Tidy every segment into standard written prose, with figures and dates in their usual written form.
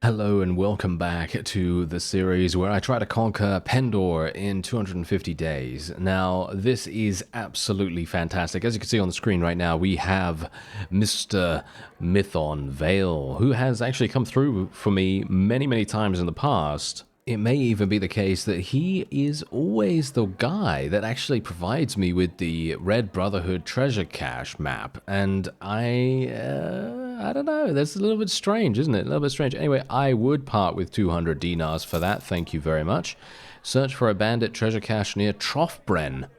Hello and welcome back to the series where I try to conquer Pendor in 250 days. Now, this is absolutely fantastic. As you can see on the screen right now, we have Mr. Mython Vale, who has actually come through for me many times in the past. It may even be the case that he is always the guy that actually provides me with the Red Brotherhood treasure cache map, and I don't know, that's a little bit strange, isn't it? A little bit strange. Anyway, I would part with 200 dinars for that, thank you very much. Search for a bandit treasure cache near Trophbren.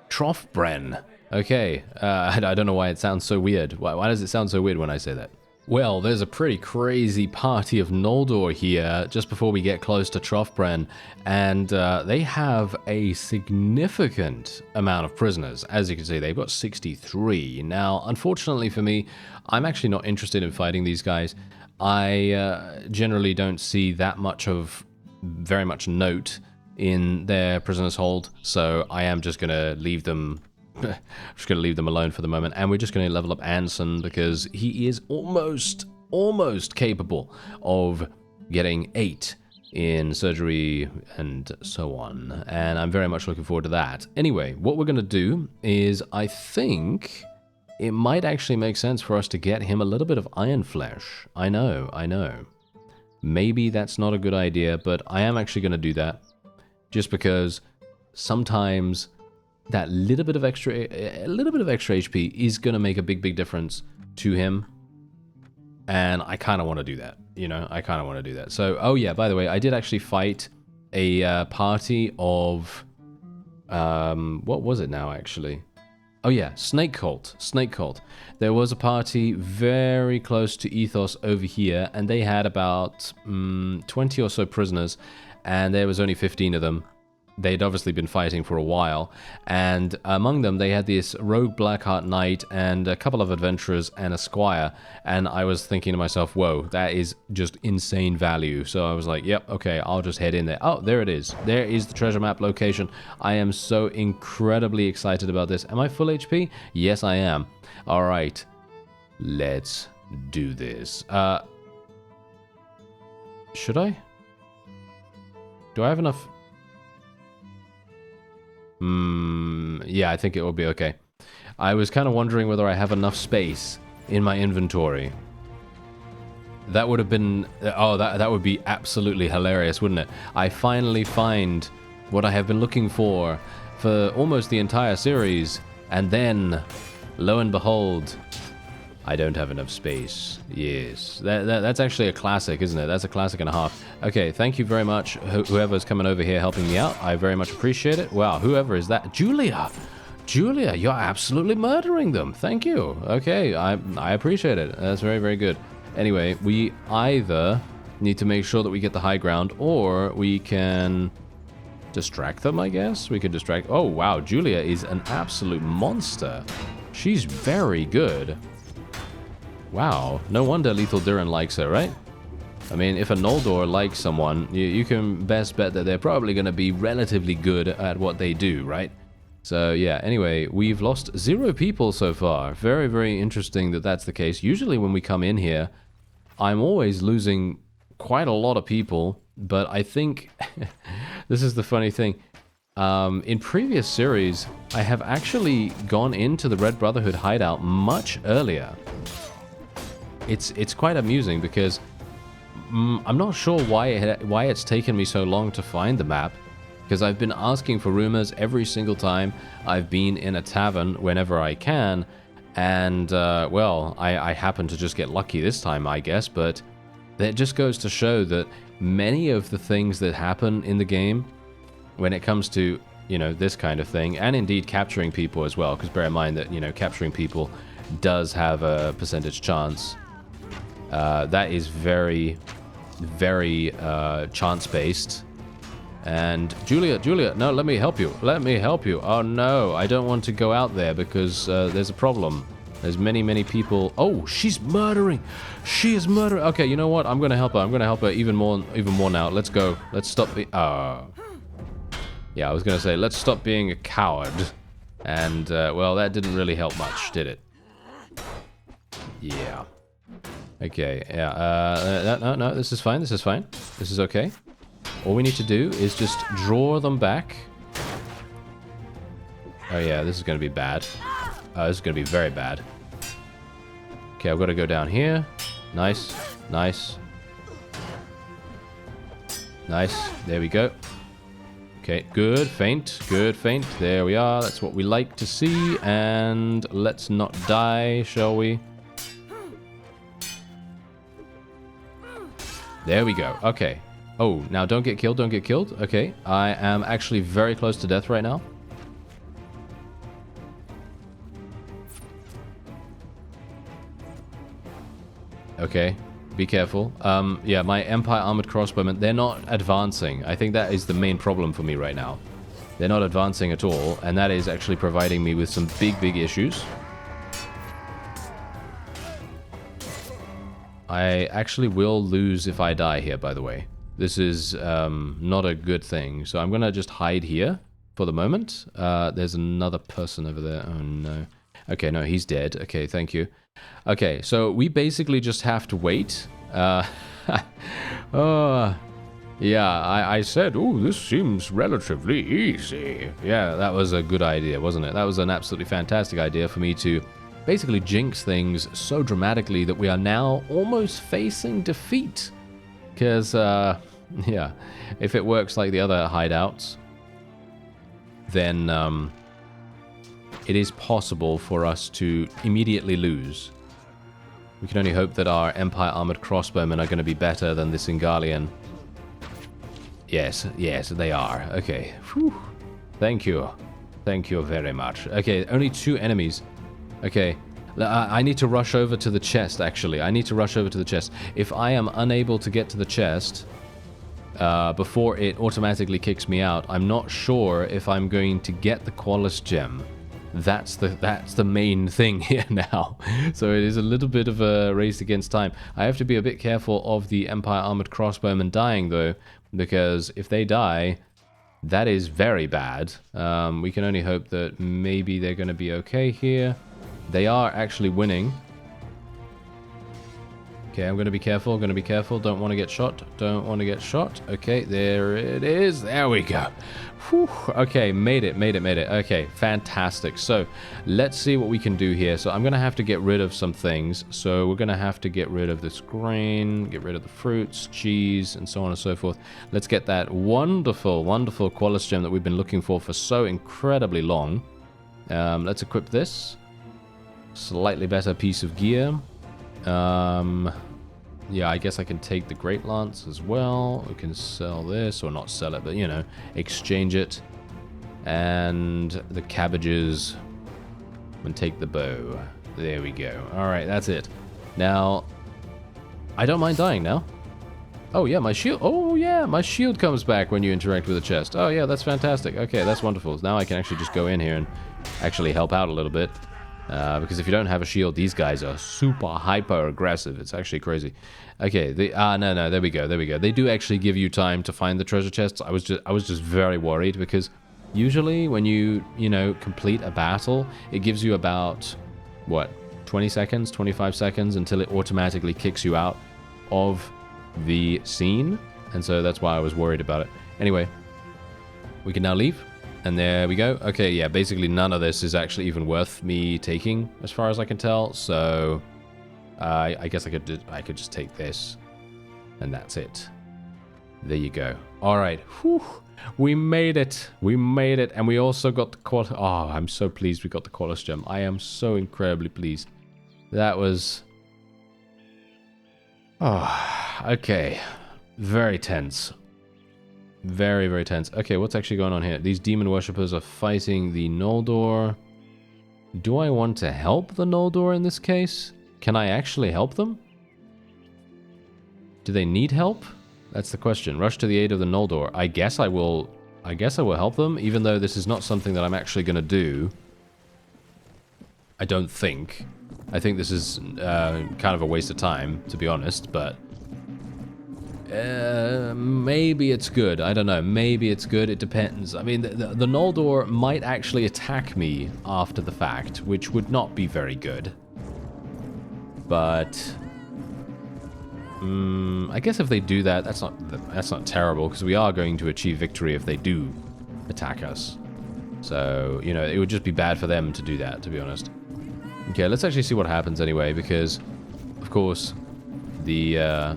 Trophbren. Okay, I don't know why it sounds so weird. Why does it sound so weird when I say that? Well, there's a pretty crazy party of Noldor here just before we get close to Trophbren, and they have a significant amount of prisoners. As you can see, they've got 63. Now, unfortunately for me, I'm actually not interested in fighting these guys. I generally don't see that much of very much note in their prisoners' hold, so I am just going to leave them alone for the moment, and we're just going to level up Anson because he is almost capable of getting 8 in surgery and so on, and I'm very much looking forward to that. Anyway, what we're going to do is I think it might actually make sense for us to get him a little bit of Iron Flesh. I know. Maybe that's not a good idea, but I am actually going to do that just because sometimes that little bit of extra HP is going to make a big difference to him. And I kind of want to do that. You know, I kind of want to do that. So, oh yeah, by the way, I did actually fight a party of... what was it now, actually? Oh yeah, Snake Cult. There was a party very close to Ethos over here, and they had about 20 or so prisoners, and there was only 15 of them. They'd obviously been fighting for a while, and among them they had this rogue Blackheart Knight and a couple of adventurers and a squire, and I was thinking to myself, whoa, that is just insane value. So I was like, yep, okay, I'll just head in there. Oh, there it is. There is the treasure map location. I am so incredibly excited about this. Am I full HP? Yes, I am. All right, let's do this. Should I? Do I have enough? Yeah, I think it will be okay. I was kind of wondering whether I have enough space in my inventory. That would have been... oh, that would be absolutely hilarious, wouldn't it? I finally find what I have been looking for almost the entire series, and then, lo and behold, I don't have enough space. Yes. That's actually a classic, isn't it? That's a classic and a half. Okay, thank you very much, whoever's coming over here helping me out. I very much appreciate it. Wow, whoever is that? Julia! Julia, you're absolutely murdering them. Thank you. Okay, I appreciate it. That's very good. Anyway, we either need to make sure that we get the high ground, or we can distract them, I guess? We could distract... oh, wow, Julia is an absolute monster. She's very good. Wow, no wonder Lethal Durin likes her, right? I mean, if a Noldor likes someone, you can best bet that they're probably going to be relatively good at what they do, right? So yeah, anyway, we've lost 0 people so far. Very interesting that that's the case. Usually when we come in here, I'm always losing quite a lot of people, but I think this is the funny thing. In previous series, I have actually gone into the Red Brotherhood hideout much earlier. It's quite amusing because I'm not sure why it's taken me so long to find the map, because I've been asking for rumors every single time I've been in a tavern whenever I can, and well, I happen to just get lucky this time, I guess, but that just goes to show that many of the things that happen in the game when it comes to, you know, this kind of thing, and indeed capturing people as well, because bear in mind that, you know, capturing people does have a percentage chance. That is very chance-based. And Julia, no, let me help you. Oh no, I don't want to go out there because there's a problem. There's many people. Oh, she's murdering. She is murdering. Okay, you know what? I'm gonna help her. Even more now. Let's go. Let's stop. Yeah, I was gonna say let's stop being a coward. And well, that didn't really help much, did it? Yeah. Okay, yeah, no, this is fine, this is fine. This is okay. All we need to do is just draw them back. Oh yeah, this is going to be bad. This is going to be very bad. Okay, I've got to go down here. Nice, nice. Nice, there we go. Okay, good, faint, good, faint. There we are, that's what we like to see. And let's not die, shall we? There we go, okay. Oh, now don't get killed, don't get killed. Okay, I am actually very close to death right now. Okay, be careful. Yeah, my Empire Armored Crossbowmen, they're not advancing. I think that is the main problem for me right now. They're not advancing at all, and that is actually providing me with some big, big issues. I actually will lose if I die here, by the way. This is not a good thing. So I'm going to just hide here for the moment. There's another person over there. Oh, no. Okay, no, he's dead. Okay, thank you. Okay, so we basically just have to wait. Oh, yeah, I said, oh, this seems relatively easy. Yeah, that was a good idea, wasn't it? That was an absolutely fantastic idea for me to basically jinx things so dramatically that we are now almost facing defeat. Because, yeah, if it works like the other hideouts, then it is possible for us to immediately lose. We can only hope that our Empire Armored Crossbowmen are going to be better than the Singalian. Yes, yes, they are. Okay. Whew. Thank you. Thank you very much. Okay, only 2 enemies. Okay. I need to rush over to the chest, actually. I need to rush over to the chest. If I am unable to get to the chest before it automatically kicks me out, I'm not sure if I'm going to get the Qualis Gem. That's the main thing here now. So it is a little bit of a race against time. I have to be a bit careful of the Empire Armored Crossbowmen dying, though, because if they die, that is very bad. We can only hope that maybe they're going to be okay here. They are actually winning. Okay, I'm going to be careful, Don't want to get shot, don't want to get shot. Okay, there it is. There we go. Whew. Okay, made it. Okay, fantastic. So, let's see what we can do here. So, I'm going to have to get rid of some things. So, we're going to have to get rid of this grain, get rid of the fruits, cheese, and so on and so forth. Let's get that wonderful, wonderful Qualis Gem that we've been looking for so incredibly long. Let's equip this. Slightly better piece of gear. Yeah, I guess I can take the Great Lance as well. We can sell this, or not sell it, but, you know, exchange it. And the cabbages. And take the bow. There we go. Alright, that's it. Now, I don't mind dying now. Oh, yeah, my shield. Oh, yeah, my shield comes back when you interact with the chest. Oh, yeah, that's fantastic. Okay, that's wonderful. Now I can actually just go in here and actually help out a little bit. Because if you don't have a shield, these guys are super hyper aggressive. It's actually crazy. Okay, no, there we go. They do actually give you time to find the treasure chests. I was just very worried because usually when you know, complete a battle, it gives you about what, 20 seconds, 25 seconds until it automatically kicks you out of the scene, and so that's why I was worried about it. Anyway, we can now leave. And there we go. Okay, yeah, basically none of this is actually even worth me taking, as far as I can tell. So, I guess I could just take this, and that's it. There you go. All right, whew, we made it. We made it, and we also got the Qualis. Oh, I'm so pleased we got the Qualis Gem. I am so incredibly pleased. That was. Oh, okay. Very tense. Very, very tense. Okay, what's actually going on here? These demon worshippers are fighting the Noldor. Do I want to help the Noldor in this case? Can I actually help them? Do they need help? That's the question. Rush to the aid of the Noldor. I guess I will help them, even though this is not something that I'm actually going to do. I don't think. I think this is kind of a waste of time, to be honest, but maybe it's good. I don't know. Maybe it's good. It depends. I mean, the Noldor might actually attack me after the fact, which would not be very good. But I guess if they do that, that's not terrible, because we are going to achieve victory if they do attack us. So, you know, it would just be bad for them to do that, to be honest. Okay, let's actually see what happens anyway, because, of course, the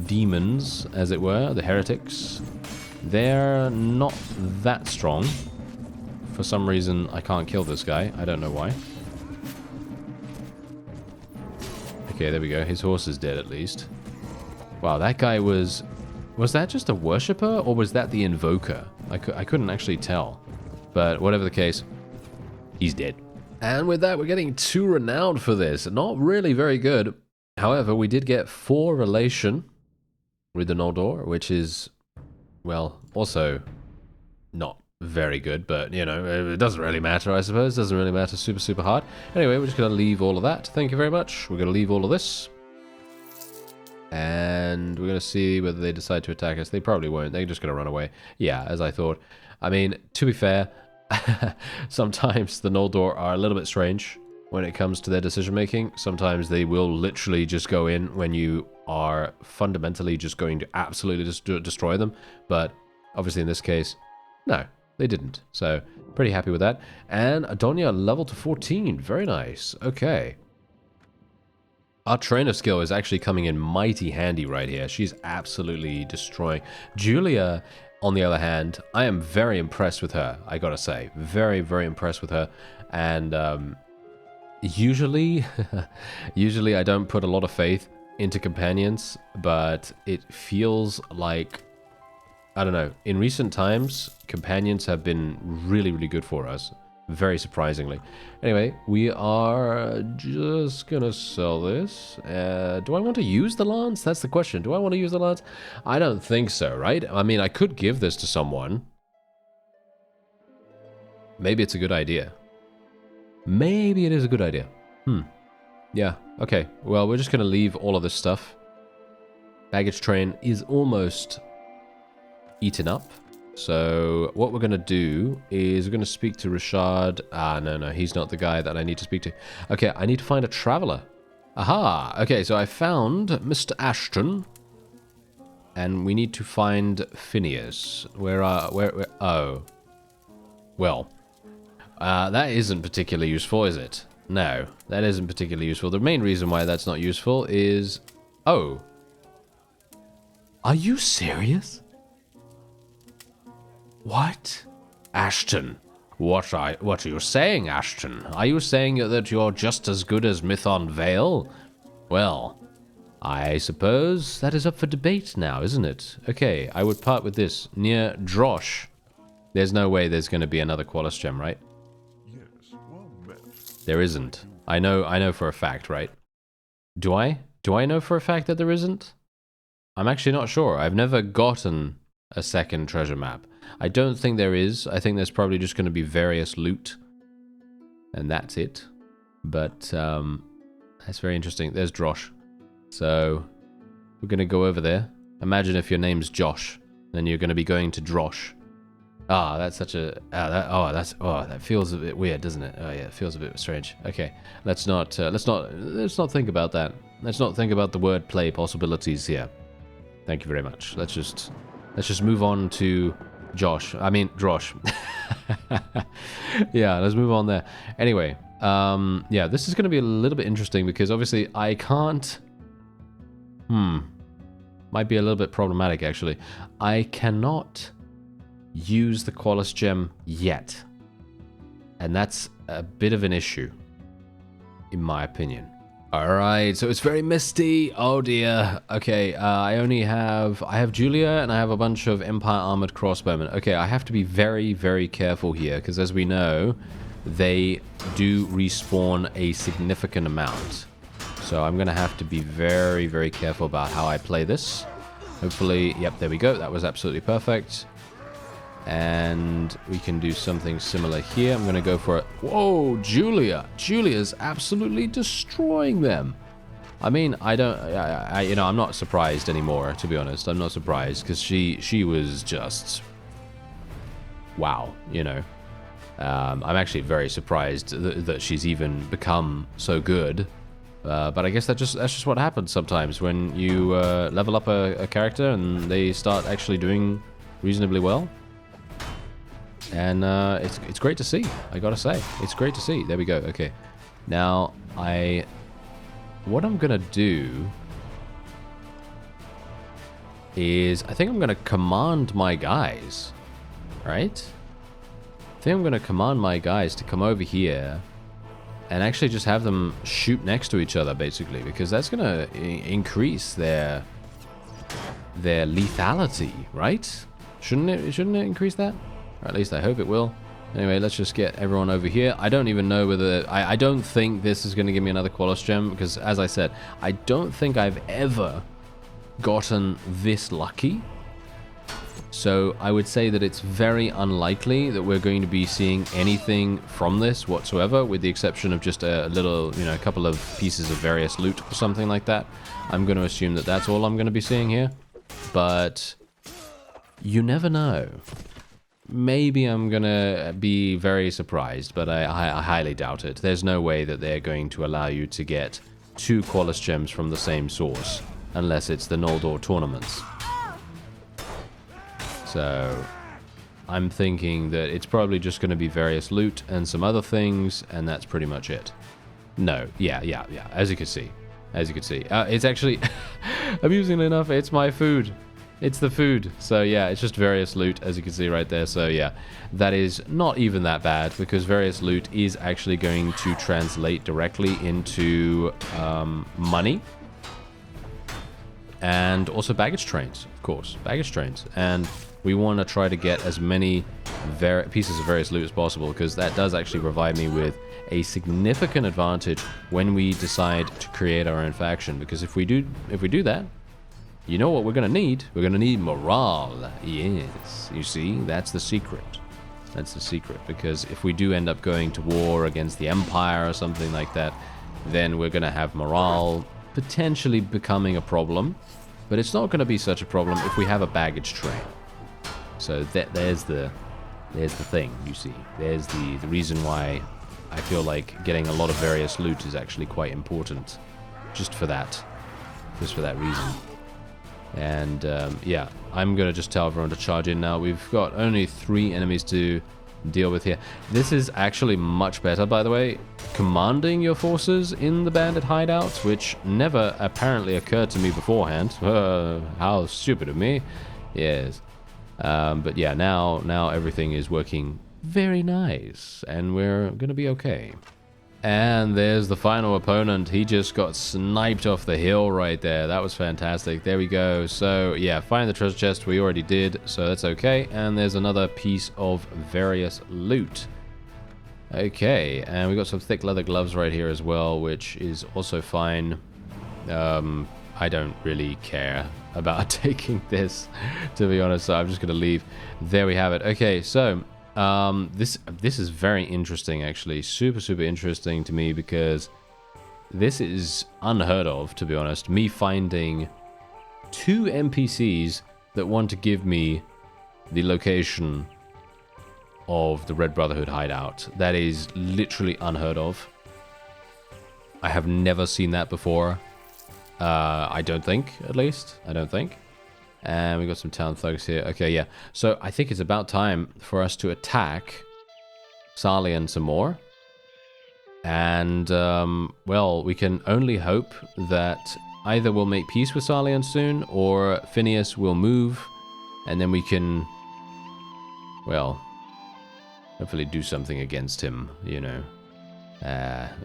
demons, as it were, the heretics, they're not that strong. For some reason, I can't kill this guy. I don't know why. Okay, there we go. His horse is dead, at least. Wow, that guy was... Was that just a worshipper, or was that the invoker? I couldn't actually tell. But whatever the case, he's dead. And with that, we're getting 2 renowned for this. Not really very good. However, we did get 4 relation with the Noldor, which is, well, also not very good, but, you know, it doesn't really matter, I suppose. It doesn't really matter super, super hard. Anyway, we're just going to leave all of that. Thank you very much. We're going to leave all of this. And we're going to see whether they decide to attack us. They probably won't. They're just going to run away. Yeah, as I thought. I mean, to be fair, sometimes the Noldor are a little bit strange when it comes to their decision-making. Sometimes they will literally just go in when you are fundamentally just going to absolutely destroy them. But obviously in this case, no, they didn't. So, pretty happy with that. And Adonia level to 14. Very nice. Okay. Our trainer skill is actually coming in mighty handy right here. She's absolutely destroying. Julia, on the other hand, I am very impressed with her, I gotta say. Very, very impressed with her. And usually, usually I don't put a lot of faith into companions, but it feels like, I don't know, in recent times, companions have been really, really good for us. Very surprisingly. Anyway, we are just gonna sell this. Do I want to use the lance? That's the question. Do I want to use the lance? I don't think so, right? I mean, I could give this to someone. Maybe it's a good idea. Maybe it is a good idea. Yeah, okay. Well, we're just gonna leave all of this stuff. Baggage train is almost eaten up. So what we're going to do is we're going to speak to Rashad. Ah, no, he's not the guy that I need to speak to. Okay, I need to find a traveler. Aha! Okay, so I found Mr. Ashton. And we need to find Phineas. Where, oh. Well. That isn't particularly useful, is it? No, that isn't particularly useful. The main reason why that's not useful is... Oh. Are you serious? What? Ashton. What are you saying, Ashton? Are you saying that you're just as good as Mython Vale? Well, I suppose that is up for debate now, isn't it? Okay, I would part with this. Near Drosh. There's no way there's going to be another Qualis gem, right? Yes, well met. There isn't. I know for a fact, right? Do I? Do I know for a fact that there isn't? I'm actually not sure. I've never gotten a second treasure map. I don't think there is. I think there's probably just going to be various loot. And that's it. But, that's very interesting. There's Drosh. So, we're going to go over there. Imagine if your name's Josh. Then you're going to be going to Drosh. Ah, that's such a... that feels a bit weird, doesn't it? Oh, yeah, it feels a bit strange. Okay, let's not think about that. Let's not think about the wordplay possibilities here. Thank you very much. Let's just move on to... Drosh. Yeah, let's move on there. Anyway, yeah, this is going to be a little bit interesting because obviously I can't... Might be a little bit problematic, actually. I cannot use the Qualis gem yet. And that's a bit of an issue, in my opinion. Alright, so it's very misty. Oh dear. Okay, I have Julia and I have a bunch of Empire Armored Crossbowmen. Okay, I have to be very, very careful here, because as we know, they do respawn a significant amount. So I'm going to have to be very, very careful about how I play this. Hopefully, yep, there we go. That was absolutely perfect. And we can do something similar here. I'm going to go for it. Whoa, Julia. Julia's absolutely destroying them. I mean, I'm not surprised anymore, to be honest. I'm not surprised because she was just... Wow, you know. I'm actually very surprised that she's even become so good. But I guess that's just what happens sometimes when you level up a character and they start actually doing reasonably well. And it's great to see, I gotta say. It's great to see. There we go. Okay. Now, what I'm gonna do is I think I'm gonna command my guys, right? I think I'm gonna command my guys to come over here and actually just have them shoot next to each other, basically, because that's gonna increase their lethality, right? Shouldn't it increase that? Or at least I hope it will. Anyway, let's just get everyone over here. I don't even know whether... I don't think this is going to give me another Qualos gem, because, as I said, I don't think I've ever gotten this lucky. So I would say that it's very unlikely that we're going to be seeing anything from this whatsoever, with the exception of just a little, a couple of pieces of various loot or something like that. I'm going to assume that that's all I'm going to be seeing here. But you never know. Maybe I'm going to be very surprised, but I highly doubt it. There's no way that they're going to allow you to get 2 Qualos gems from the same source, unless it's the Noldor tournaments. So I'm thinking that it's probably just going to be various loot and some other things, and that's pretty much it. No, yeah, as you can see. It's actually, amusingly enough, it's my food. It's the food. So yeah, it's just various loot, as you can see right there. So yeah, that is not even that bad, because various loot is actually going to translate directly into money. And also baggage trains, of course. Baggage trains. And we want to try to get as many pieces of various loot as possible, because that does actually provide me with a significant advantage when we decide to create our own faction. Because if we do that, you know what we're going to need? We're going to need morale. Yes. You see, that's the secret. That's the secret. Because if we do end up going to war against the Empire or something like that, then we're going to have morale potentially becoming a problem. But it's not going to be such a problem if we have a baggage train. So there's the thing, you see. There's the reason why I feel like getting a lot of various loot is actually quite important. Just for that reason. And yeah, I'm going to just tell everyone to charge in now. We've got only 3 enemies to deal with here. This is actually much better, by the way. Commanding your forces in the bandit hideouts, which never apparently occurred to me beforehand. How stupid of me. Yes. But yeah, now everything is working very nice, and we're going to be okay. And there's the final opponent. He just got sniped off the hill right there. That was fantastic. There we go. So yeah, find the treasure chest we already did, so that's okay. And there's another piece of various loot. Okay, and we got some thick leather gloves right here as well, which is also fine. I don't really care about taking this, to be honest, so I'm just going to leave. There we have it. Okay, so this is very interesting, actually. Super interesting to me, because this is unheard of, to be honest. Me finding 2 NPCs that want to give me the location of the Red Brotherhood hideout. That is literally unheard of. I have never seen that before. I don't think, at least. I don't think. And we got some town thugs here. Okay, yeah. So I think it's about time for us to attack Sarlian some more. And, well, we can only hope that either we'll make peace with Sarlian soon, or Phineas will move, and then we can, well, hopefully do something against him, you know.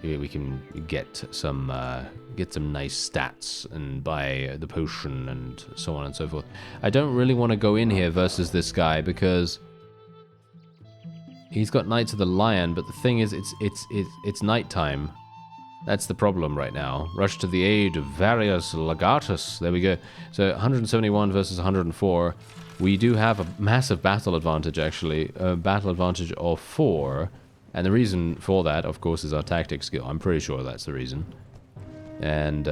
We can get some nice stats and buy the potion and so on and so forth. I don't really want to go in here versus this guy, because he's got Knights of the Lion, but the thing is, it's nighttime. That's the problem right now. Rush to the aid of Varius Legatus. There we go. So 171 versus 104. We do have a massive battle advantage, actually. A battle advantage of 4. And the reason for that, of course, is our tactics skill. I'm pretty sure that's the reason. And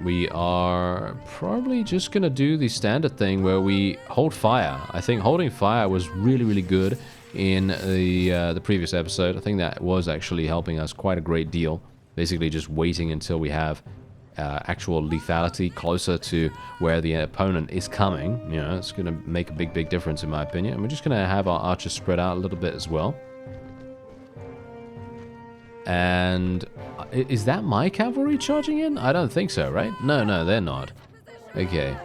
we are probably just going to do the standard thing where we hold fire. I think holding fire was really good in the previous episode. I think that was actually helping us quite a great deal. basically just waiting until we have actual lethality closer to where the opponent is coming. You know, it's going to make a big difference in my opinion. And we're just going to have our archers spread out a little bit as well. And is that my cavalry charging in? I don't think so, right? No, they're not. Okay.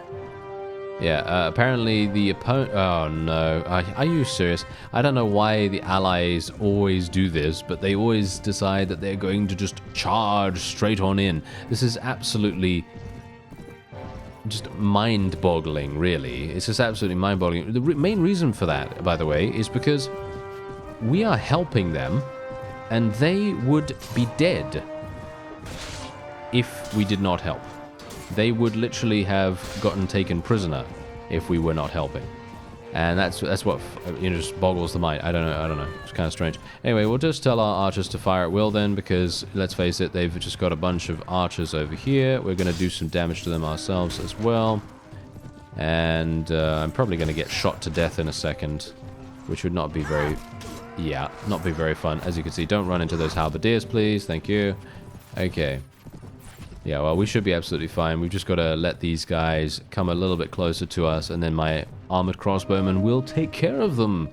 Yeah, apparently the opponent... Oh, no. Are you serious? I don't know why the allies always do this, but they always decide that they're going to just charge straight on in. This is absolutely just mind-boggling, really. It's just absolutely mind-boggling. The main reason for that, by the way, is because we are helping them, and they would be dead if we did not help. They would literally have gotten taken prisoner if we were not helping. And that's what, you know, just boggles the mind. I don't know. It's kind of strange. Anyway, we'll just tell our archers to fire at will then, because, let's face it, they've just got a bunch of archers over here. We're going to do some damage to them ourselves as well. And I'm probably going to get shot to death in a second, which would not be very... Yeah, not be very fun. As you can see, don't run into those halberdiers, please. Thank you. Okay. Yeah, well, we should be absolutely fine. We've just got to let these guys come a little bit closer to us, and then my armored crossbowmen will take care of them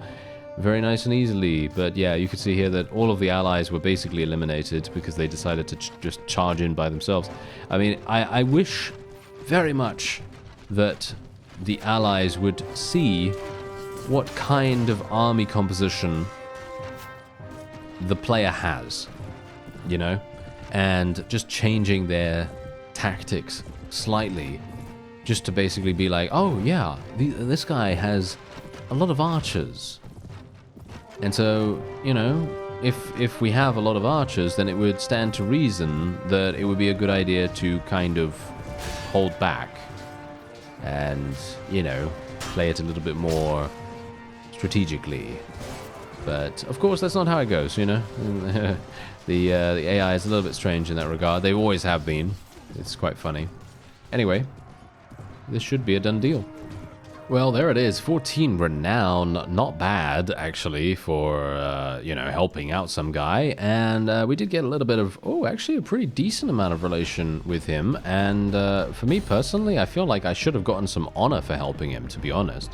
very nice and easily. But yeah, you can see here that all of the allies were basically eliminated because they decided to just charge in by themselves. I mean, I wish very much that the allies would see what kind of army composition the player has, you know? And just changing their tactics slightly, just to basically be like, oh yeah, this guy has a lot of archers, and so, you know, if we have a lot of archers, then it would stand to reason that it would be a good idea to kind of hold back and, you know, play it a little bit more strategically. But of course, that's not how it goes, you know. The AI is a little bit strange in that regard. They always have been. It's quite funny. Anyway, this should be a done deal. Well, there it is. 14 renown. Not bad, actually, for, you know, helping out some guy. And we did get a little bit of, oh, actually a pretty decent amount of relation with him. And for me personally, I feel like I should have gotten some honor for helping him, to be honest.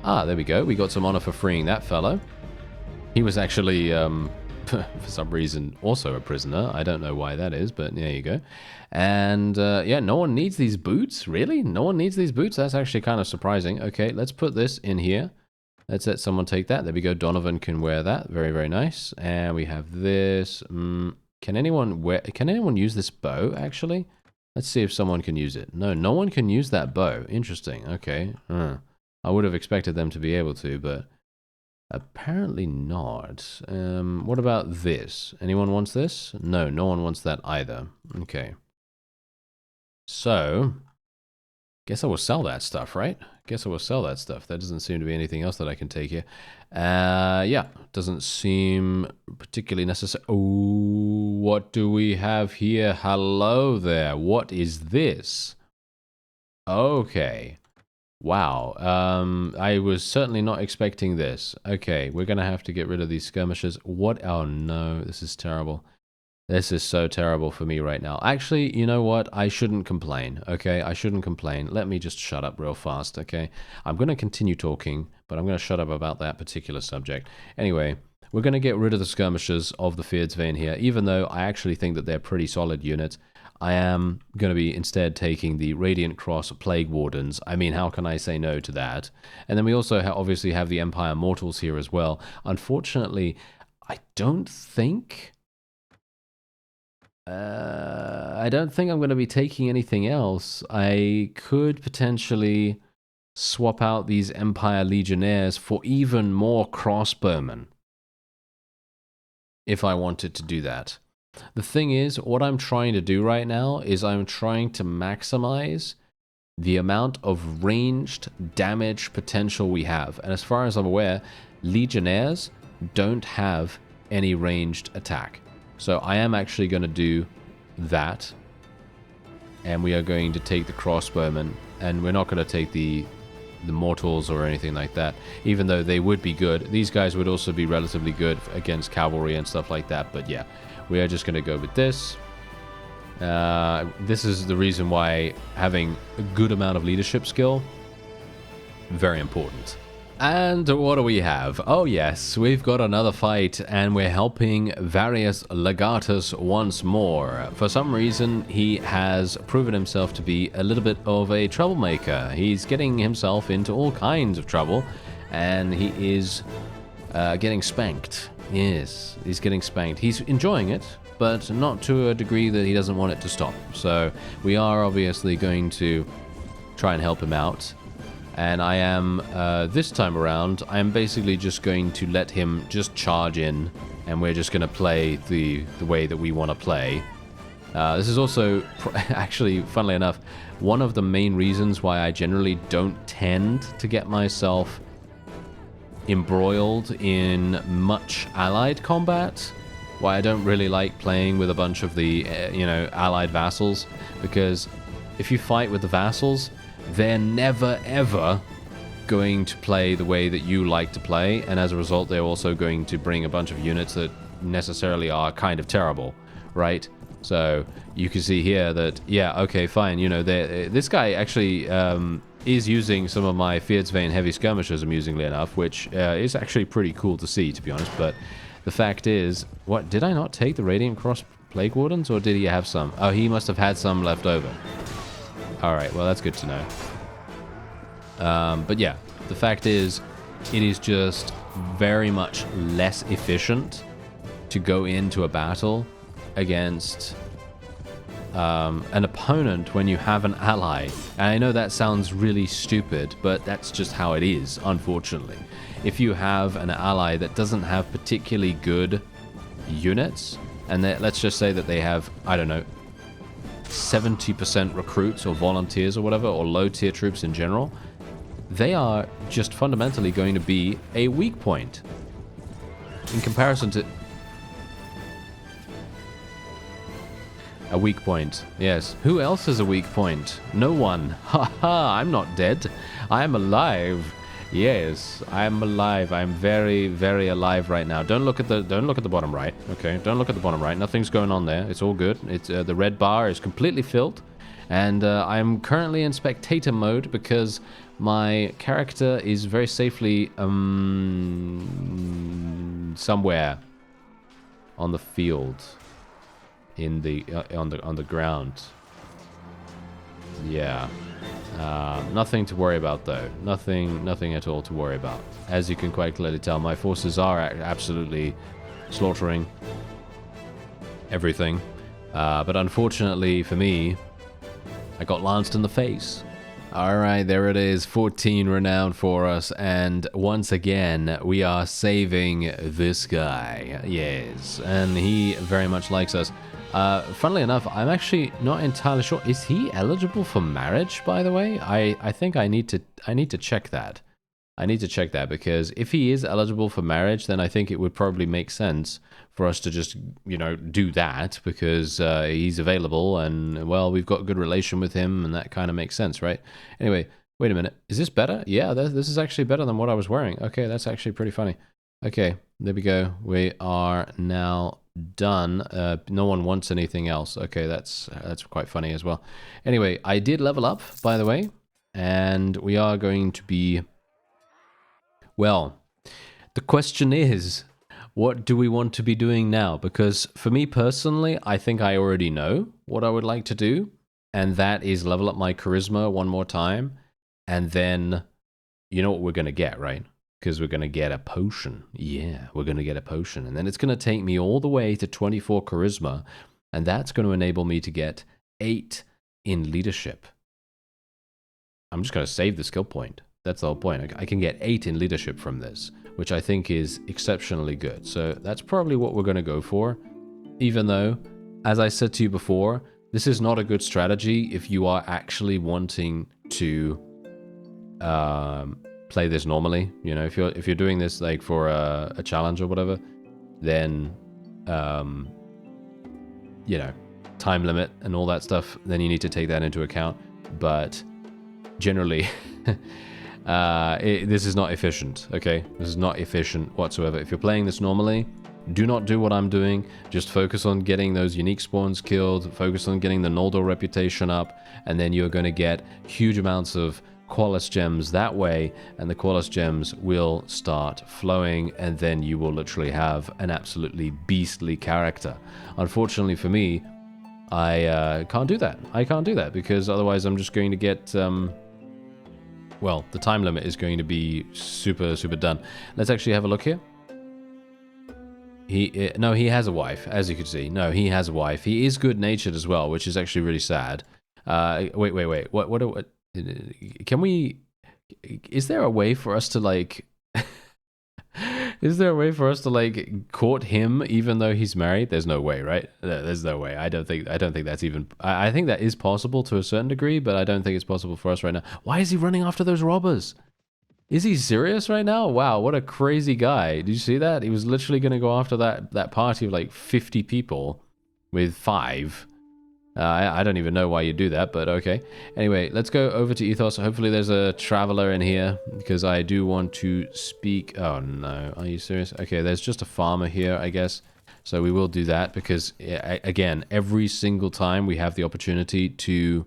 Ah, there we go. We got some honor for freeing that fellow. He was actually... for some reason, also a prisoner. I don't know why that is, but there you go. And, yeah, no one needs these boots? Really? No one needs these boots? That's actually kind of surprising. Okay, let's put this in here. Let's let someone take that. There we go. Donovan can wear that. Very, very nice. And we have this. Can anyone use this bow, actually? Let's see if someone can use it. No, no one can use that bow. Interesting. Okay. I would have expected them to be able to, but... apparently not. What about this? Anyone wants this? No, no one wants that either. Okay. So, guess I will sell that stuff, right? Guess I will sell that stuff. There doesn't seem to be anything else that I can take here. Yeah, doesn't seem particularly necessary. Oh, what do we have here? Hello there. What is this? Okay. Wow, I was certainly not expecting this. Okay, we're going to have to get rid of these skirmishers. What? Oh no, this is terrible. This is so terrible for me right now. Actually, you know what? I shouldn't complain, okay? I shouldn't complain. Let me just shut up real fast, okay? I'm going to continue talking, but I'm going to shut up about that particular subject. Anyway, we're going to get rid of the skirmishers of the Feardsvein here, even though I actually think that they're pretty solid units. I am going to be instead taking the Radiant Cross Plague Wardens. I mean, how can I say no to that? And then we also obviously have the Empire Mortals here as well. Unfortunately, I don't think I'm going to be taking anything else. I could potentially swap out these Empire Legionnaires for even more crossbowmen if I wanted to do that. The thing is, what I'm trying to do right now is I'm trying to maximize the amount of ranged damage potential we have. And as far as I'm aware, Legionnaires don't have any ranged attack. So I am actually going to do that. And we are going to take the crossbowmen. And we're not going to take the mortals or anything like that. Even though they would be good. These guys would also be relatively good against cavalry and stuff like that. But yeah. We are just going to go with this. This is the reason why having a good amount of leadership skill, very important. And what do we have? Oh yes, we've got another fight, and we're helping Various Legatus once more. For some reason, he has proven himself to be a little bit of a troublemaker. He's getting himself into all kinds of trouble, and he is getting spanked. Yes, he's getting spanked. He's enjoying it, but not to a degree that he doesn't want it to stop. So we are obviously going to try and help him out. And I am, this time around, I'm basically just going to let him just charge in, and we're just going to play the way that we want to play. This is also, actually, funnily enough, one of the main reasons why I generally don't tend to get myself embroiled in much allied combat. Why I don't really like playing with a bunch of the, allied vassals, because if you fight with the vassals, they're never ever going to play the way that you like to play, and as a result they're also going to bring a bunch of units that necessarily are kind of terrible, right? So you can see here that, yeah, okay, fine, this guy actually is using some of my Fierdsvein heavy skirmishers, amusingly enough, which is actually pretty cool to see, to be honest. But the fact is, what, did I not take the Radiant Cross Plague Wardens, or did he have some? Oh, he must have had some left over. Alright, well, that's good to know. But yeah, the fact is, it is just very much less efficient to go into a battle against an opponent when you have an ally. And I know that sounds really stupid, but that's just how it is, unfortunately. If you have an ally that doesn't have particularly good units, and let's just say that they have, I don't know, 70% recruits or volunteers or whatever, or low tier troops in general, they are just fundamentally going to be a weak point in comparison to a weak point. Yes, who else is a weak point? No one. Haha, I'm not dead, I'm alive. Yes, I'm alive. I'm very, very alive right now. Don't look at the bottom right. Okay, don't look at the bottom right. Nothing's going on there. It's all good. It's the red bar is completely filled, and I'm currently in spectator mode because my character is very safely somewhere on the field, in the on the ground. Yeah. Nothing to worry about, though. Nothing at all to worry about. As you can quite clearly tell, my forces are absolutely slaughtering everything. But unfortunately for me, I got lanced in the face. Alright, there it is. 14 renown for us. And once again, we are saving this guy. Yes. And he very much likes us. Funnily enough, I'm actually not entirely sure. Is he eligible for marriage, by the way? I think I need to check that. I need to check that, because if he is eligible for marriage, then I think it would probably make sense for us to just, do that, because he's available and, well, we've got a good relation with him, and that kind of makes sense, right? Anyway, wait a minute. Is this better? Yeah, this is actually better than what I was wearing. Okay, that's actually pretty funny. Okay, there we go. We are now done. No one wants anything else. Okay, that's quite funny as well. Anyway, I did level up, by the way, and we are going to be, well, the question is, what do we want to be doing now? Because for me personally, I think I already know what I would like to do, and that is level up my charisma one more time, and then you know what we're going to get, right? Because we're going to get a potion. Yeah, we're going to get a potion. And then it's going to take me all the way to 24 charisma. And that's going to enable me to get 8 in leadership. I'm just going to save the skill point. That's the whole point. I can get 8 in leadership from this, which I think is exceptionally good. So that's probably what we're going to go for. Even though, as I said to you before, this is not a good strategy if you are actually wanting to play this normally. If you're doing this like for a challenge or whatever, then time limit and all that stuff, then you need to take that into account. But generally this is not efficient. Okay, this is not efficient whatsoever. If you're playing this normally, Do not do what I'm doing. Just focus on getting those unique spawns killed, focus on getting the Noldor reputation up, and then you're going to get huge amounts of Qualis gems that way, and the Qualis gems will start flowing, and then you will literally have an absolutely beastly character. Unfortunately for me, I can't do that. I can't do that because otherwise I'm just going to get... well, the time limit is going to be super done. Let's actually have a look here. No, he has a wife, as you can see. No, he has a wife. He is good-natured as well, which is actually really sad. Wait. What? Can we... Is there a way for us to, like... Is there a way for us to, like, court him even though he's married? There's no way, right? There's no way. I don't think that's even... I think that is possible to a certain degree, but I don't think it's possible for us right now. Why is he running after those robbers? Is he serious right now? Wow, what a crazy guy. Did you see that? He was literally going to go after that party of like 50 people with 5. I don't even know why you do that, but okay. Anyway, let's go over to Ethos. Hopefully there's a traveler in here because I do want to speak... Oh no, are you serious? Okay, there's just a farmer here, I guess. So we will do that because, again, every single time we have the opportunity to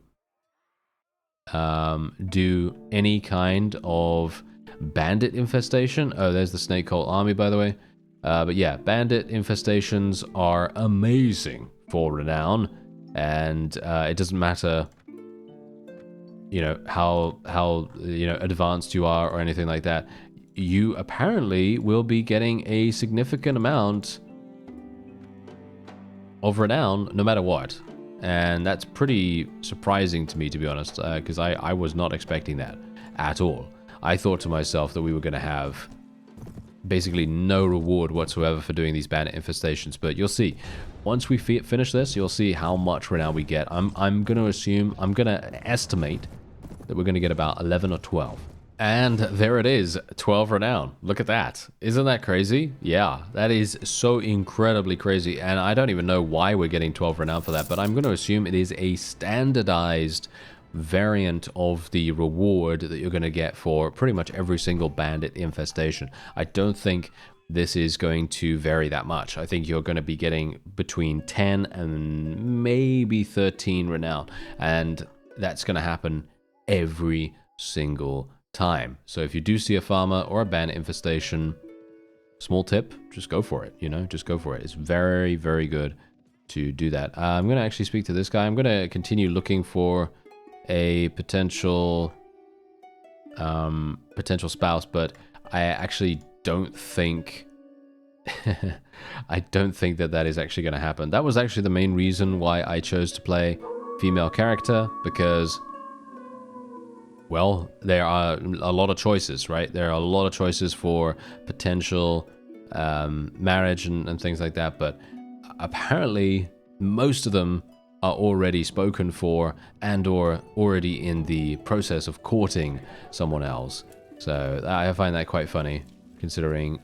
do any kind of bandit infestation. Oh, there's the Snake Cult army, by the way. But yeah, bandit infestations are amazing for renown, and it doesn't matter, you know, how you know, advanced you are or anything like that. You apparently will be getting a significant amount of renown no matter what. And that's pretty surprising to me, to be honest, because I was not expecting that at all. I thought to myself that we were going to have basically no reward whatsoever for doing these bandit infestations, but you'll see. Once we finish this, you'll see how much renown we get. I'm going to assume, I'm going to estimate that we're going to get about 11 or 12. And there it is, 12 renown. Look at that. Isn't that crazy? Yeah, that is so incredibly crazy. And I don't even know why we're getting 12 renown for that, but I'm going to assume it is a standardized variant of the reward that you're going to get for pretty much every single bandit infestation. I don't think this is going to vary that much. I think you're going to be getting between 10 and maybe 13 renown. And that's going to happen every single time. So if you do see a farmer or a bandit infestation, small tip, just go for it, you know, just go for it. It's very, very good to do that. I'm going to actually speak to this guy. I'm going to continue looking for a potential spouse, but I actually don't think I don't think that is actually going to happen. That was actually the main reason why I chose to play female character, because, well, there are a lot of choices, right? There are a lot of choices for potential marriage and things like that, but apparently most of them are already spoken for and or already in the process of courting someone else. So I find that quite funny, considering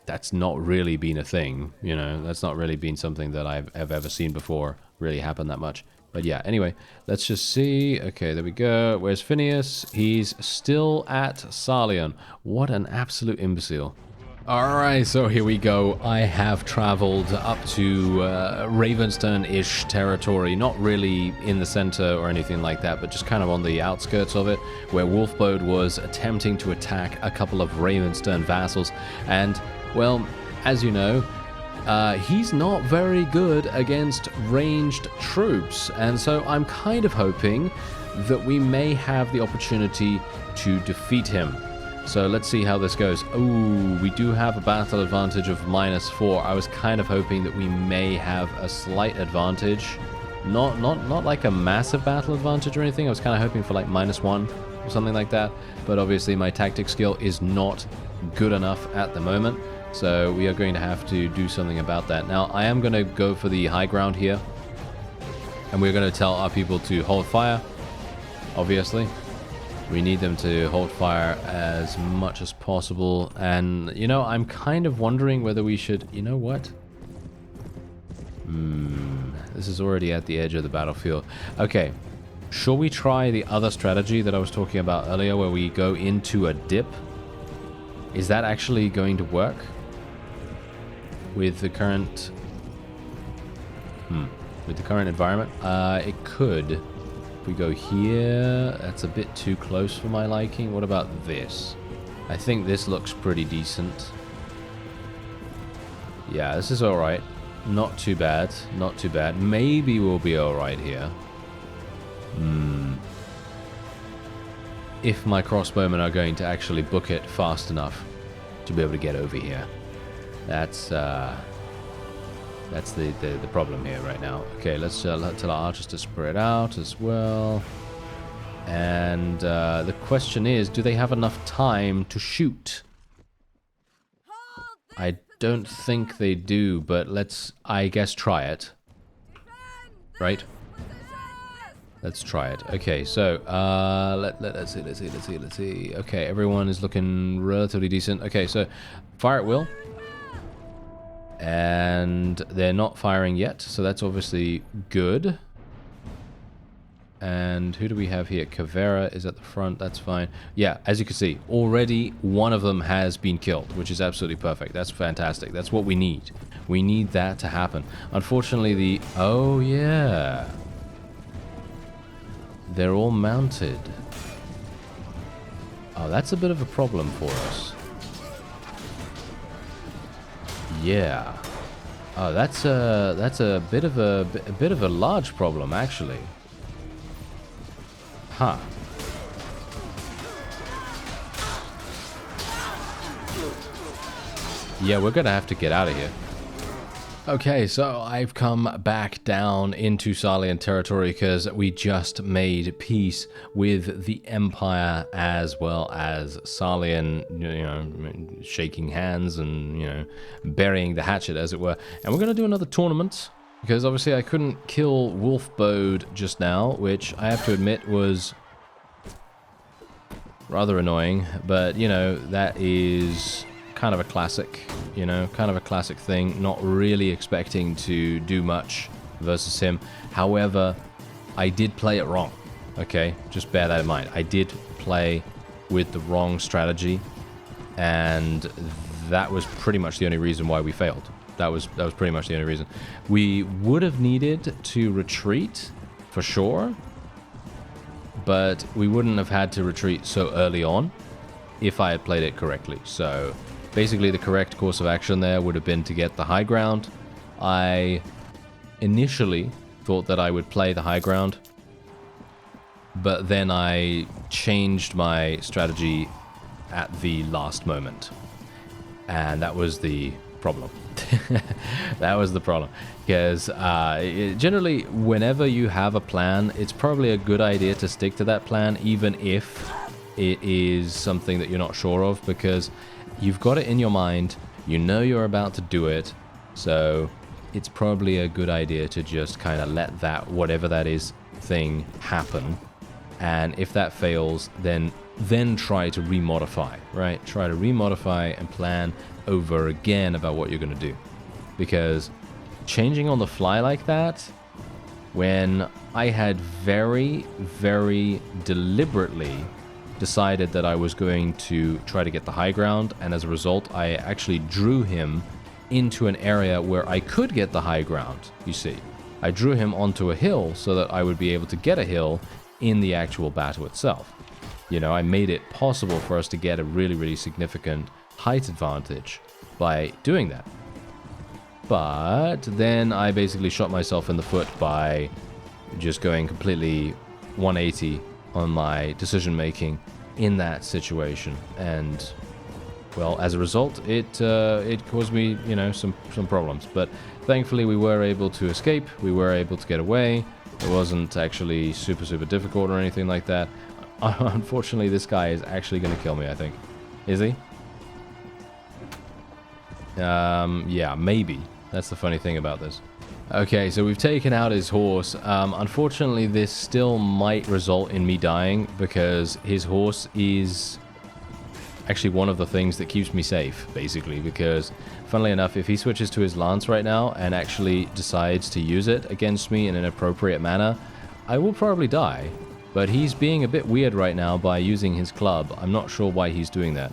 that's not really been a thing, you know, that's not really been something that I've ever seen before really happen that much. But yeah, anyway, let's just see. Okay, there we go. Where's Phineas? He's still at Sarleon. What an absolute imbecile. Alright, so here we go. I have traveled up to Ravenstone-ish territory, not really in the center or anything like that, but just kind of on the outskirts of it, where Wolfbode was attempting to attack a couple of Ravenstone vassals. And, well, as you know, he's not very good against ranged troops, and so I'm kind of hoping that we may have the opportunity to defeat him. So let's see how this goes. Ooh, we do have a battle advantage of -4. I was kind of hoping that we may have a slight advantage. Not like a massive battle advantage or anything. I was kind of hoping for like -1 or something like that. But obviously my tactic skill is not good enough at the moment. So we are going to have to do something about that. Now, I am going to go for the high ground here. And we're going to tell our people to hold fire, obviously. We need them to hold fire as much as possible. And, you know, I'm kind of wondering whether we should... You know what? This is already at the edge of the battlefield. Okay. Shall we try the other strategy that I was talking about earlier, where we go into a dip? Is that actually going to work? with the current... with the current environment. It could. If we go here, that's a bit too close for my liking. What about this? I think this looks pretty decent. Yeah, this is alright. Not too bad. Not too bad. Maybe we'll be alright here. If my crossbowmen are going to actually book it fast enough to be able to get over here. That's the problem here right now. Okay, let's tell our archers to spread out as well. And the question is, do they have enough time to shoot? I don't think they do, but let's, I guess, try it. Right? Let's try it. Okay, so let's see. Okay, everyone is looking relatively decent. Okay, so fire at will. And they're not firing yet, so that's obviously good. And who do we have here? Kavera is at the front, that's fine. Yeah, as you can see, already one of them has been killed, which is absolutely perfect. That's fantastic. That's what we need. We need that to happen. Unfortunately, the... Oh, yeah. They're all mounted. Oh, that's a bit of a problem for us. Yeah. Oh, that's a bit of a large problem, actually. Huh. Yeah, we're gonna have to get out of here. Okay, so I've come back down into Salian territory because we just made peace with the Empire as well as Salian, you know, shaking hands and, you know, burying the hatchet, as it were. And we're going to do another tournament because obviously I couldn't kill Wolfbode just now, which I have to admit was rather annoying. But, you know, that is... kind of a classic, you know, kind of a classic thing. Not really expecting to do much versus him. However, I did play it wrong. Okay, just bear that in mind. I did play with the wrong strategy, and that was pretty much the only reason why we failed. That was pretty much the only reason. We would have needed to retreat for sure, but we wouldn't have had to retreat so early on if I had played it correctly. So basically, the correct course of action there would have been to get the high ground. I initially thought that I would play the high ground, but then I changed my strategy at the last moment. And that was the problem. That was the problem. Because generally, whenever you have a plan, it's probably a good idea to stick to that plan, even if it is something that you're not sure of, because you've got it in your mind, you know you're about to do it, so it's probably a good idea to just kind of let that, whatever that is, thing happen. And if that fails, then try to remodify, right? Try to remodify and plan over again about what you're going to do. Because changing on the fly like that, when I had very, very deliberately decided that I was going to try to get the high ground, and as a result I actually drew him into an area where I could get the high ground, you see. I drew him onto a hill so that I would be able to get a hill in the actual battle itself. You know, I made it possible for us to get a really, really significant height advantage by doing that. But then I basically shot myself in the foot by just going completely 180 on my decision making in that situation, and well, as a result, it caused me, you know, some problems. But thankfully, we were able to escape. We were able to get away. It wasn't actually super difficult or anything like that. Unfortunately, this guy is actually going to kill me, I think. Is he? Yeah, maybe. That's the funny thing about this. Okay, so we've taken out his horse. Unfortunately, this still might result in me dying because his horse is actually one of the things that keeps me safe, basically, because funnily enough, if he switches to his lance right now and actually decides to use it against me in an appropriate manner, I will probably die. But he's being a bit weird right now by using his club. I'm not sure why he's doing that.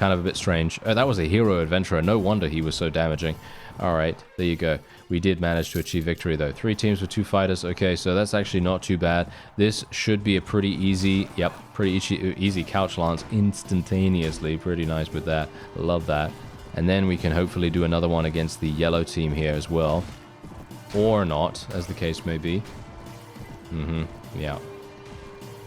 kind of a bit strange. Oh, that was a hero adventurer. No wonder he was so damaging. All right, there you go. We did manage to achieve victory, though. 3 teams with 2 fighters. Okay, so that's actually not too bad. This should be a pretty easy, yep, pretty easy couch lance instantaneously. Pretty nice with that. Love that. And then we can hopefully do another one against the yellow team here as well. Or not, as the case may be. Yeah.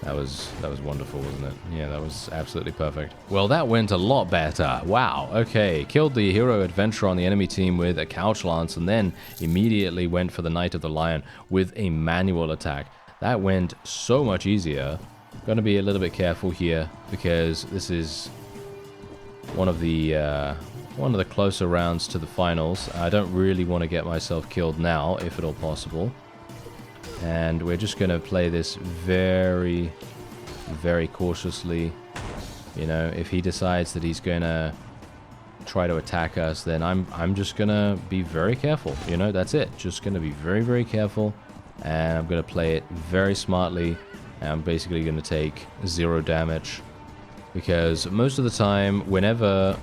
That was wonderful, wasn't it? Yeah, that was absolutely perfect. Well, that went a lot better. Wow, okay. Killed the hero adventurer on the enemy team with a couch lance, and then immediately went for the Knight of the Lion with a manual attack. That went so much easier. Gonna be a little bit careful here, because this is one of the closer rounds to the finals. I don't really want to get myself killed now, if at all possible. And we're just going to play this very, very cautiously. You know, if he decides that he's going to try to attack us, then I'm just going to be very careful. You know, that's it. Just going to be very, very careful. And I'm going to play it very smartly. And I'm basically going to take 0 damage. Because most of the time, whenever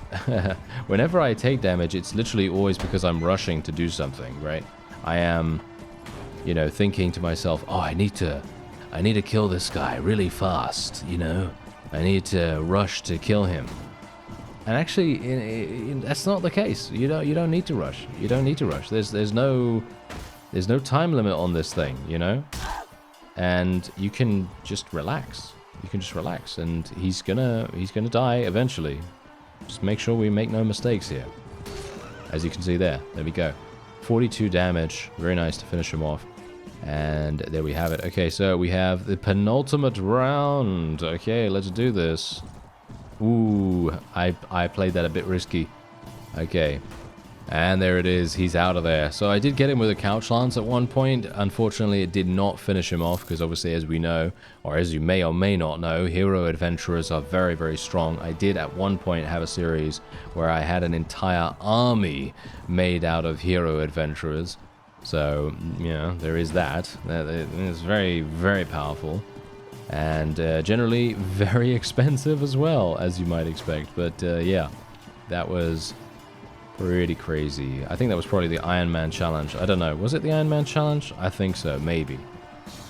I take damage, it's literally always because I'm rushing to do something, right? I am, you know, thinking to myself, oh, I need to kill this guy really fast, you know? I need to rush to kill him. And actually, that's not the case. You don't need to rush. You don't need to rush. There's no time limit on this thing, you know? And you can just relax. You can just relax, and he's gonna die eventually. Just make sure we make no mistakes here. As you can see there we go. 42 damage, very nice to finish him off. And there we have it. Okay, so we have the penultimate round. Okay, let's do this. Ooh, I played that a bit risky. Okay. And there it is, he's out of there. So I did get him with a couch lance at one point. Unfortunately, it did not finish him off, because obviously, as we know, or as you may or may not know, hero adventurers are very, very strong. I did at one point have a series where I had an entire army made out of hero adventurers. So, you know, there is that. It's very, very powerful. And generally very expensive as well, as you might expect. But yeah, that was pretty crazy. I think that was probably the Iron Man challenge. I don't know. Was it the Iron Man challenge? I think so, maybe.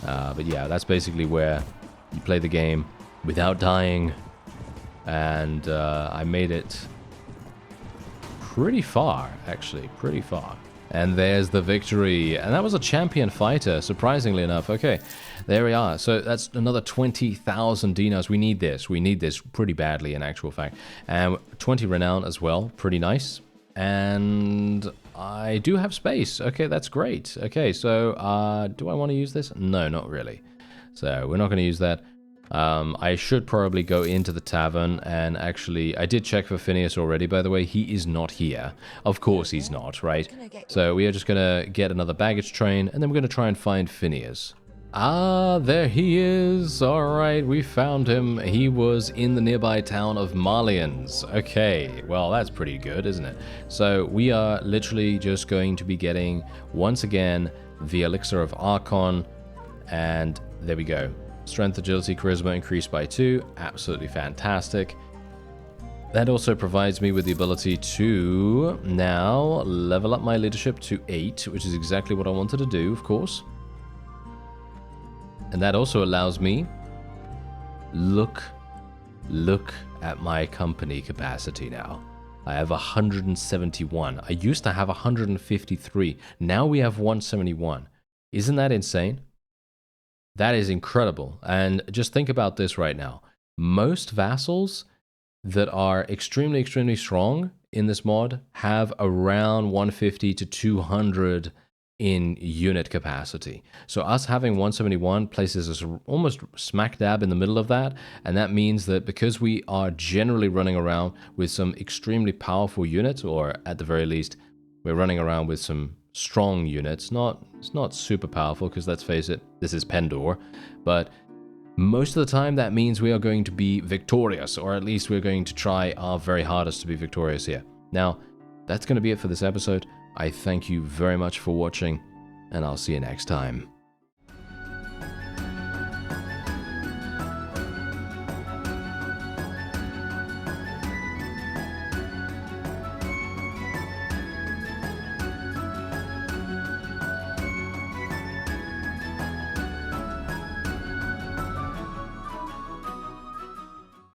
But yeah, that's basically where you play the game without dying. And I made it pretty far, actually. Pretty far. And there's the victory. And that was a champion fighter, surprisingly enough. Okay, there we are. So that's another 20,000 dinars. We need this. We need this pretty badly, in actual fact. And 20 renown as well. Pretty nice. And I do have space. Okay, that's great. Okay, so do I want to use this? No, not really. So we're not going to use that. I should probably go into the tavern, and actually, I did check for Phineas already, by the way. He is not here. Of course he's not, right? So we are just going to get another baggage train, and then we're going to try and find Phineas. Ah, there he is. All right, we found him. He was in the nearby town of Marlians. Okay, well, that's pretty good, isn't it? So we are literally just going to be getting, once again, the Elixir of Archon, and there we go. Strength, agility, charisma increased by 2. Absolutely fantastic. That also provides me with the ability to now level up my leadership to 8, which is exactly what I wanted to do, of course. And that also allows me, look at my company capacity now. I have 171. I used to have 153. Now we have 171. Isn't that insane? That is incredible. And just think about this right now. Most vassals that are extremely, extremely strong in this mod have around 150 to 200 in unit capacity. So us having 171 places us almost smack dab in the middle of that, and that means that because we are generally running around with some extremely powerful units, or at the very least, we're running around with some strong units. It's not super powerful, because let's face it, this is Pendor, but most of the time that means we are going to be victorious, or at least we're going to try our very hardest to be victorious here. Now, that's going to be it for this episode. I thank you very much for watching, and I'll see you next time.